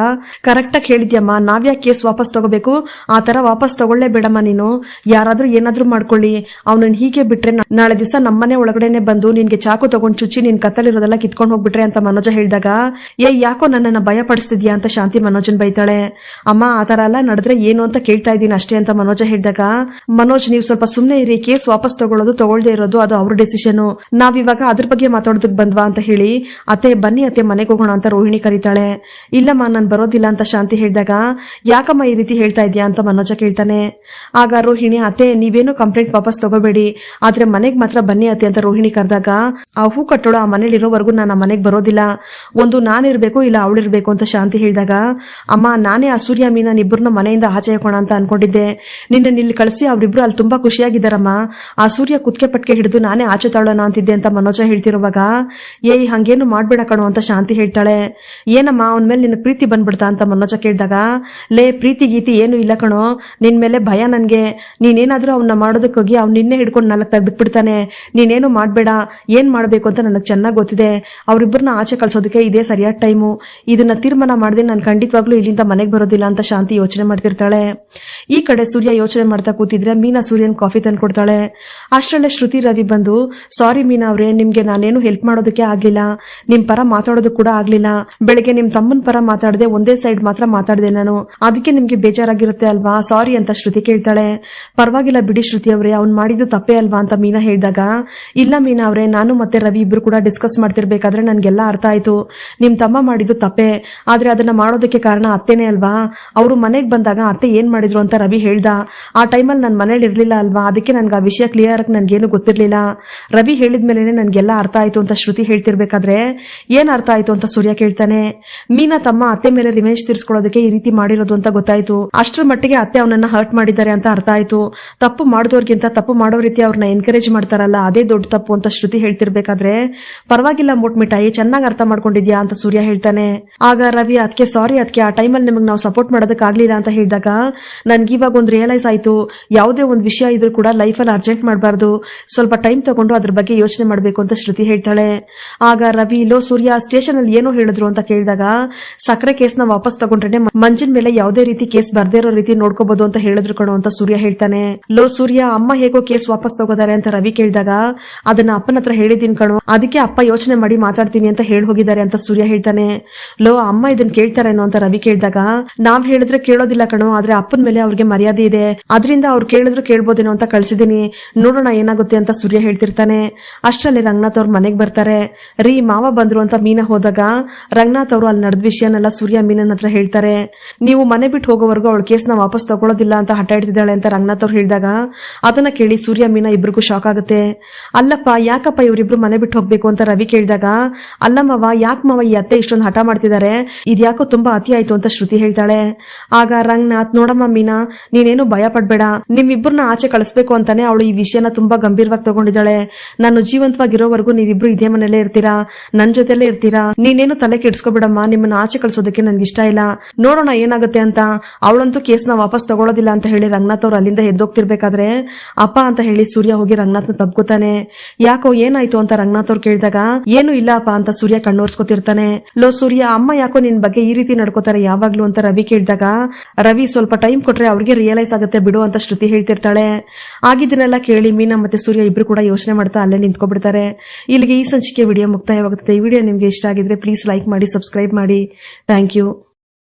A: ಕರೆಕ್ಟ್ ಆಗಿ ಹೇಳಿದ್ಯಮ್ಮ, ನಾವ್ಯಾಕೆ ಕೇಸ್ ವಾಪಸ್ ತಗೋಬೇಕು, ಆ ತರ ವಾಪಸ್ ತಗೊಳ್ಳೇ ಬೇಡಮ್ಮ ನೀನು, ಯಾರಾದ್ರೂ ಏನಾದ್ರೂ ಮಾಡ್ಕೊಳ್ಳಿ, ಅವನನ್ನ ಹೀಗೆ ಬಿಟ್ರೆ ನಾಳೆ ದಿವಸ ನಮ್ಮನೆ ಒಳಗಡೆನೆ ಬಂದು ನಿನ್ಗೆ ಚಾಕು ತಗೊಂಡ್ ಚುಚ್ಚಿ ನಿನ್ ಕತ್ತಲಿರೋದೆಲ್ಲ ಕಿತ್ಕೊಂಡ್ ಹೋಗ್ಬಿಟ್ರೆ ಅಂತ ಮನೋಜ ಹೇಳಿದಾಗ ಯಾಕೋ ನನ್ನನ್ನ ಭಯ ಪಡಿಸ್ತಿದ್ಯಾ ಅಂತ ಶಾಂತಿ ಮನೋಜನ್ ಬೈತಾಳೆ. ಅಮ್ಮ ಆ ತರ ಎಲ್ಲ ನಡೆದ್ರೆ ಏನು ಅಂತ ಕೇಳ್ತಾ ಇದ್ದೀನಿ ಅಷ್ಟೇ ಅಂತ ಮನೋಜ ಹೇಳಿದಾಗ ಮನೋಜ್ ನೀವು ಸ್ವಲ್ಪ ಸುಮ್ನೆ ಇರಿ, ಕೇಸ್ ವಾಪಸ್ ತಗೊಳ್ಳೋದು ತಗೊಳ್ದೇ ಇರೋದು ಅದು ಅವ್ರ ಡೆಸಿಷನ್, ನಾವಿವಾಗ ಅದ್ರ ಬಗ್ಗೆ ಮಾತಾಡೋದಕ್ ಬಂದ್ವಾ ಅಂತ ಹೇಳಿ ಅತ್ತೆ ಬನ್ನಿ ಅತ್ತೆ ಮನೆಗೆ ಹೋಗೋಣ ಅಂತ ರೋಹಿಣಿ ಕರೀತಾಳೆ. ಇಲ್ಲಮ್ಮ ನಾನ್ ಬರೋದಿಲ್ಲ ಅಂತ ಶಾಂತಿ ಹೇಳಿದಾಗ ಯಾಕಮ್ಮ ಈ ರೀತಿ ಹೇಳ್ತಾ ಇದ್ಯಾ ಅಂತ ಮನೋಜ ಕೇಳ್ತಾನೆ. ಆಗ ರೋಹಿಣಿ ಅತ್ತೆ ನೀವೇನು ಕಂಪ್ಲೇಂಟ್ ವಾಪಸ್ ತಗೋಬೇಡಿ, ಆದ್ರೆ ಮನೆಗ್ ಮಾತ್ರ ಬನ್ನಿ ಅತ್ತೆ ಅಂತ ರೋಹಿಣಿ ಕರೆದಾಗ ಆ ಹೂ ಕಟ್ಟೋಳು ಆ ಮನೇಲಿ ಇರೋವರೆಗೂ ನಾನು ಆ ಮನೆಗ್ ಬರೋದಿಲ್ಲ, ಒಂದು ನಾನಿರ್ಬೇಕು ಇಲ್ಲ ಅವಳಿರ್ಬೇಕು ಅಂತ ಶಾಂತಿ ಹೇಳಿದಾಗ ಅಮ್ಮ ನಾನೇ ಆ ಸೂರ್ಯ ಮೀನನ್ ಇಬ್ಬರನ್ನ ಮನೆಯಿಂದ ಆಚೆ ಹಾಕೋಣ ಅಂತ ಅನ್ಕೊಂಡಿದ್ದೆ, ನಿನ್ನ ಇಲ್ಲಿ ಕಳಿಸಿ ಅವ್ರಿಬ್ರು ಅಲ್ಲಿ ತುಂಬಾ ಖುಷಿಯಾಗಿದ್ದಾರಮ್ಮ, ಆ ಸೂರ್ಯ ಕುತ್ಕೆ ಪಟ್ಕೆ ಹಿಡಿದು ನಾನೇ ಆಚೆ ತಾಳೋಣ ಅಂತಿದ್ದೆ ಅಂತ ಮನೋಜ ಹೇಳ್ತಿರುವಾಗ ಹಂಗೇನು ಮಾಡ್ಬೇಡ ಕಣೋ ಅಂತ ಶಾಂತಿ ಹೇಳ್ತಾಳೆ. ಏನಮ್ಮ ಅವನ ಮೇಲೆ ನಿನ್ನ ಪ್ರೀತಿ ಬಂದ್ಬಿಡ್ತಾ ಅಂತ ಮನೋಜ ಕೇಳಿದಾಗ ಲೇ ಪ್ರೀತಿ ಗೀತಿ ಏನು ಇಲ್ಲ ಕಣೋ, ನಿನ್ ಮೇಲೆ ಭಯ ನನ್ಗೆ, ನೀನೇನಾದ್ರೂ ಅವನ್ನ ಮಾಡೋದಕ್ಕೆ ಹೋಗಿ ಅವ್ನು ನಿನ್ನೆ ಹಿಡ್ಕೊಂಡು ನಾಲ್ಕು ತೆಗ್ದುಬಿಡ್ತಾನೆ, ನೀನೇನು ಮಾಡ್ಬೇಡ, ಏನ್ ಮಾಡ್ಬೇಕು ಅಂತ ನನಗೆ ಚೆನ್ನಾಗಿ ಗೊತ್ತಿದೆ, ಅವ್ರಿಬ್ಬರನ್ನ ಆಚೆ ಕಳ್ಸೋದಕ್ಕೆ ಇದೇ ಸರಿಯಾದ ಟೈಮು, ಇದನ್ನ ತೀರ್ಮಾನ ಮಾಡದೆ ನಾನು ಖಂಡಿತವಾಗ್ಲೂ ಇಲ್ಲಿಂದ ಮನೆಗೆ ಬರೋದಿಲ್ಲ ಅಂತ ಶಾಂತಿ ಯೋಚನೆ ಮಾಡ್ತಿರ್ತಾಳೆ. ಈ ಕಡೆ ಸೂರ್ಯ ಯೋಚನೆ ಮಾಡ್ತಾ ಕೂತಿದ್ರೆ ಮೀನಾ ಸೂರ್ಯನ್ ಕಾಫಿ ತಂದು ಕೊಡ್ತಾಳೆ. ಅಷ್ಟರಲ್ಲೇ ಶ್ರುತಿ ರವಿ ಬಂದು ಸಾರಿ ಮೀನಾ ಅವ್ರೆ, ನಿಮ್ಗೆ ನಾನೇನು ಹೆಲ್ಪ್ ಮಾಡೋದಕ್ಕೆ ಆಗ್ಲಿಲ್ಲ, ನಿಮ್ ಪರ ಮಾತಾಡೋದಕ್ಕೆ ಕೂಡ ಆಗ್ಲಿಲ್ಲ, ಬೆಳಗ್ಗೆ ನಿಮ್ ತಮ್ಮನ್ ಪರ ಮಾತಾಡದೆ ಒಂದೇ ಸೈಡ್ ಮಾತ್ರ ಮಾತಾಡ್ದೆ ನಾನು, ಅದಕ್ಕೆ ನಿಮ್ಗೆ ಬೇಜಾರಾಗಿರುತ್ತೆ ಅಲ್ವಾ, ಸಾರಿ ಅಂತ ಶ್ರುತಿ ಕೇಳ್ತಾಳೆ. ಪರವಾಗಿಲ್ಲ ಬಿಡಿ ಶ್ರುತಿ ಅವ್ರೆ, ಅವ್ನ್ ಮಾಡಿದ್ದು ತಪ್ಪೇ ಅಲ್ವಾ ಅಂತ ಮೀನಾ ಹೇಳಿದಾಗ ಇಲ್ಲ ಮೀನಾ ಅವ್ರೆ, ನಾನು ಮತ್ತೆ ರವಿ ಇಬ್ರು ಕೂಡ ಡಿಸ್ಕಸ್ ಮಾಡ್ತಿರ್ಬೇಕಾದ್ರೆ ನನ್ಗೆಲ್ಲ ಅರ್ಥ ಆಯ್ತು, ನಿಮ್ ತಮ್ಮ ಮಾಡಿದ್ದು ತಪ್ಪೇ, ಆದ್ರೆ ಅದನ್ನ ಮಾಡೋದಕ್ಕೆ ಕಾರಣ ಅತ್ತೆನೇ ಅಲ್ವಾ, ಅವರು ಮನೆಗ್ ಬಂದಾಗ ಅತ್ತೆ ಏನ್ ಮಾಡಿದ್ರು ಅಂತ ರವಿ ಹೇಳ್ದ, ಆ ಟೈಮಲ್ಲಿ ನನ್ ಮನೇಲಿ ಇರ್ಲಿಲ್ಲ ಅಲ್ವಾ, ಅದಕ್ಕೆ ನನ್ಗೆ ಆ ವಿಷಯ ಕ್ಲಿಯರ್ ಆಗಿ ನನ್ಗೇನು ಗೊತ್ತಿರ್ಲಿಲ್ಲ, ರವಿ ಹೇಳಿದ್ಮೇಲೆ ನನ್ಗೆಲ್ಲ ಅರ್ಥ ಆಯ್ತು ಅಂತ ಶ್ರುತಿ ಹೇಳ್ತಿರ್ಬೇಕಾದ್ರೆ ಏನ್ ಅರ್ಥ ಆಯ್ತು ಅಂತ ಸೂರ್ಯ ಕೇಳ್ತಾನೆ. ಮೀನಾ ತಮ್ಮ ಅತ್ತೆ ಮೇಲೆ ರಿವೆಂಜ್ ತೀರ್ಸ್ಕೊಳ್ಳೋದಕ್ಕೆ ಈ ರೀತಿ ಮಾಡಿರೋದು ಅಂತ ಗೊತ್ತಾಯ್ತು, ಅಷ್ಟರ ಮಟ್ಟಿಗೆ ಅತ್ತೆ ಅವನನ್ನ ಹರ್ಟ್ ಮಾಡಿದ್ದಾರೆ ಅಂತ ಅರ್ಥ ಆಯ್ತು, ತಪ್ಪು ಮಾಡಿದವ್ರಿಗಿಂತ ತಪ್ಪು ಮಾಡೋ ರೀತಿ ಅವ್ರನ್ನ ಎನ್ಕರೇಜ್ ಮಾಡ್ತಾರಲ್ಲ ಅದೇ ದೊಡ್ಡ ತಪ್ಪು ಅಂತ ಶ್ರುತಿ ಹೇಳ್ತಿರ್ಬೇಕಾದ್ರೆ ಪರವಾಗಿಲ್ಲ ಮುಟ್ಮಿಠಾಯಿ ಚೆನ್ನಾಗಿ ಅರ್ಥ ಮಾಡ್ಕೊಂಡಿದ್ಯಾ ಅಂತ ಸೂರ್ಯ ಹೇಳ್ತಾನೆ. ಆಗ ರವಿ ಅದಕ್ಕೆ ಸಾರಿ ಅದಕ್ಕೆ ಆ ಟೈಮಲ್ಲಿ ನಿಮಗೆ ನಾವು ಸಪೋರ್ಟ್ ಮಾಡೋದಕ್ಕೆ ಆಗ್ಲಿಲ್ಲ ಅಂತ ಹೇಳಿದಾಗ ನನ್ಗೆ ಇವಾಗ ಒಂದು ರಿಯಲೈಸ್ ಆಯ್ತು, ಯಾವುದೇ ಒಂದು ವಿಷಯ ಇದ್ರೂ ಕೂಡ ಲೈಫಲ್ಲಿ ಅರ್ಜೆಂಟ್ ಮಾಡಬಾರ್ದು, ಸ್ವಲ್ಪ ಟೈಮ್ ತಗೊಂಡು ಅದ್ರ ಬಗ್ಗೆ ಯೋಚನೆ ಮಾಡಬೇಕು ಅಂತ ಶ್ರುತಿ ಹೇಳ್ತಾಳೆ. ಆಗ ರವಿ ಲೋ ಸೂರ್ಯ ಸ್ಟೇಷನ್ ಅಲ್ಲಿ ಏನೋ ಹೇಳಿದ್ರು ಅಂತ ಕೇಳಿದಾಗ ಸಕ್ಕರೆ ಕೇಸ್ನ ವಾಪಸ್ ತಗೊಂಡ್ರೆ ಮಂಜಿನ ಮೇಲೆ ಯಾವುದೇ ರೀತಿ ಕೇಸ್ ಬರ್ದೇ ಇರೋ ರೀತಿ ನೋಡ್ಕೋಬಹುದು ಅಂತ ಹೇಳಿದ್ರು ಕಣೋ ಅಂತ ಸೂರ್ಯ ಹೇಳ್ತಾನೆ. ಲೋ ಸೂರ್ಯ ಅಮ್ಮ ಹೇಗೋ ಕೇಸ್ ವಾಪಸ್ ತಗೋತಾರೆ ಅಂತ ರವಿ ಕೇಳಿದಾಗ ಅದನ್ನ ಅಪ್ಪನ ಹತ್ರ ಹೇಳಿದೀನಿ ಕಣೋ, ಅದಕ್ಕೆ ಅಪ್ಪ ಯೋಚನೆ ಮಾಡಿ ಮಾತಾಡ್ತೀನಿ ಅಂತ ಹೇಳಿ ಹೋಗಿದ್ದಾರೆ ಅಂತ ಸೂರ್ಯ ಹೇಳ್ತಾನೆ. ಲೋ ಅಮ್ಮ ಇದನ್ನ ಕೇಳ್ತಾರೇನೋ ಅಂತ ರವಿ ಕೇಳಿದಾಗ ನಾವ್ ಹೇಳಿದ್ರೆ ಕೇಳೋದಿಲ್ಲ ಕಣೋ, ಆದ್ರೆ ಅಪ್ಪನ ಮೇಲೆ ಅವ್ರಿಗೆ ಮರ್ಯಾದೆ ಇದೆ, ಅದರಿಂದ ಅವ್ರು ಕೇಳಿದ್ರು ಕೇಳ್ಬೋದೇನೋ ಅಂತ ಕಳ್ಸಿದೀನಿ, ನೋಡೋಣ ಏನಾಗುತ್ತೆ ಅಂತ ಸೂರ್ಯ ಹೇಳ್ತಿರ್ತಾನೆ. ಅಷ್ಟರಲ್ಲಿ ರಂಗನಾಥ್ ಅವ್ರ ಮನೆಗ್ ಬರ್ತಾರೆ. ರೀ ಮಾವ ಬಂದ್ರು ಅಂತ ಮೀನಾ ಹೋದಾಗ ರಂಗನಾಥ್ ಅವರು ಅಲ್ಲಿ ನಡೆದ ವಿಷಯನೆಲ್ಲ ಸೂರ್ಯ ಮೀನನ್ ಹತ್ರ ಹೇಳ್ತಾರೆ. ನೀವು ಮನೆ ಬಿಟ್ಟು ಹೋಗೋವರೆಗೂ ಅವಳ ಕೇಸ್ನ ವಾಪಸ್ ತಗೊಳ್ಳೋದಿಲ್ಲ ಅಂತ ಹಠ ಹಿಡಿದಿದ್ದಾಳೆ ಅಂತ ರಂಗನಾಥ್ ಅವ್ರು ಹೇಳಿದಾಗ ಅದನ್ನ ಕೇಳಿ ಸೂರ್ಯ ಮೀನಾ ಇಬ್ರಿಗೂ ಶಾಕ್ ಆಗುತ್ತೆ. ಅಲ್ಲಪ್ಪ ಯಾಕಪ್ಪ ಇವರಿಬ್ರು ಮನೆ ಬಿಟ್ಟು ಹೋಗ್ಬೇಕು ಅಂತ ರವಿ ಕೇಳಿದಾಗ ಅಲ್ಲಮ್ಮವ ಯಾಕೆ ಮಾವ ಈ ಅತ್ತೆ ಇಷ್ಟೊಂದು ಹಠ ಮಾಡ್ತಿದ್ದಾರೆ, ಇದ್ಯಾಕೋ ತುಂಬಾ ಅತಿ ಆಯ್ತು ಅಂತ ಶ್ರುತಿ ಹೇಳ್ತಾಳೆ. ಆಗ ರಂಗನಾಥ್ ನೋಡಮ್ಮ ಮೀನಾ ನೀನೇನು ಭಯ ಪಡ್ಬೇಡ, ನಿಮ್ಮಿಬ್ಬರನ್ನ ಆಚೆ ಕಳಿಸ್ಬೇಕು ಅಂತಾನೆ ಅವಳು ಈ ವಿಷಯನ ತುಂಬಾ ಗಂಭೀರವಾಗಿ ತಗೊಂಡಿದ್ದಾಳೆ, ನಾನು ಜೀವಂತವಾಗಿರೋವರೆಗೂ ನೀವಿಬ್ರು ಇದೇ ಮನೇಲೇ ಇರ್ತೀರಾ, ನನ್ ಜೊತೆಲೇ ಇರ್ತೀರಾ, ನೀನೇನು ತಲೆ ಕೆಡ್ಸ್ಕೊಬಿಡಮ್ಮ, ನಿಮ್ಮನ್ನ ಆಚೆ ಕಳ್ಸೋದಕ್ಕೆ ನನ್ಗೆ ಇಷ್ಟ ಇಲ್ಲ, ನೋಡೋಣ ಏನಾಗುತ್ತೆ ಅಂತ. ಅವಳಂತೂ ಕೇಸ್ನ ವಾಪಸ್ ತಗೊಳ್ಳೋದಿಲ್ಲ ಅಂತ ಹೇಳಿ ರಂಗನಾಥ್ ಅವ್ರು ಅಲ್ಲಿಂದ ಎದ್ದೋಗ್ತಿರ್ಬೇಕಾದ್ರೆ ಅಪ್ಪ ಅಂತ ಹೇಳಿ ಸೂರ್ಯ ಹೋಗಿ ರಂಗನಾಥ್ನ ತಬ್ಕೋತಾನೆ. ಯಾಕೋ ಏನಾಯ್ತು ಅಂತ ರಂಗನಾಥ್ ಅವ್ರು ಕೇಳಿದಾಗ ಏನು ಇಲ್ಲ ಅಪ್ಪ ಅಂತ ಸೂರ್ಯ ಕಣ್ಣೋರ್ಸ್ಕೊತಿರ್ತಾನೆ. ಲೋ ಸೂರ್ಯ ಅಮ್ಮ ಯಾಕೋ ನಿನ್ ಬಗ್ಗೆ ಈ ರೀತಿ ನಡ್ಕೋತಾರೆ ಯಾವಾಗ್ಲೂ ಅಂತ ರವಿ ಕೇಳಿದಾಗ ರವಿ ಸ್ವಲ್ಪ ಟೈಮ್ ಕೊಟ್ರೆ ಅವ್ರಿಗೆ ರಿಯಲೈಸ್ ಆಗುತ್ತೆ ಬಿಡು ಅಂತ ಶ್ರುತಿ ಹೇಳ್ತಿರ್ತಾಳೆ. ಆಗಿದ್ದನ್ನೆಲ್ಲ ಕೇಳಿ ಮೀನಾ ಮತ್ತೆ ಸೂರ್ಯ ಇಬ್ರು ಕೂಡ ಯೋಚನೆ ಮಾಡ್ತಾ ಅಲ್ಲೇ ನಿಂತ್ಕೊಬಿಡ್ತಾರೆ. ಇಲ್ಲಿಗೆ ಈ ಸಂಚಿಕೆ ವಿಡಿಯೋ ಮುಕ್ತಾಯವಾಗುತ್ತದೆ. ಈ ವಿಡಿಯೋ ನಿಮ್ಗೆ ಇಷ್ಟ ಆಗಿದ್ರೆ ಪ್ಲೀಸ್ ಲೈಕ್ ಮಾಡಿ, ಸಬ್ಸ್ಕ್ರೈಬ್ ಮಾಡಿ. Thank you.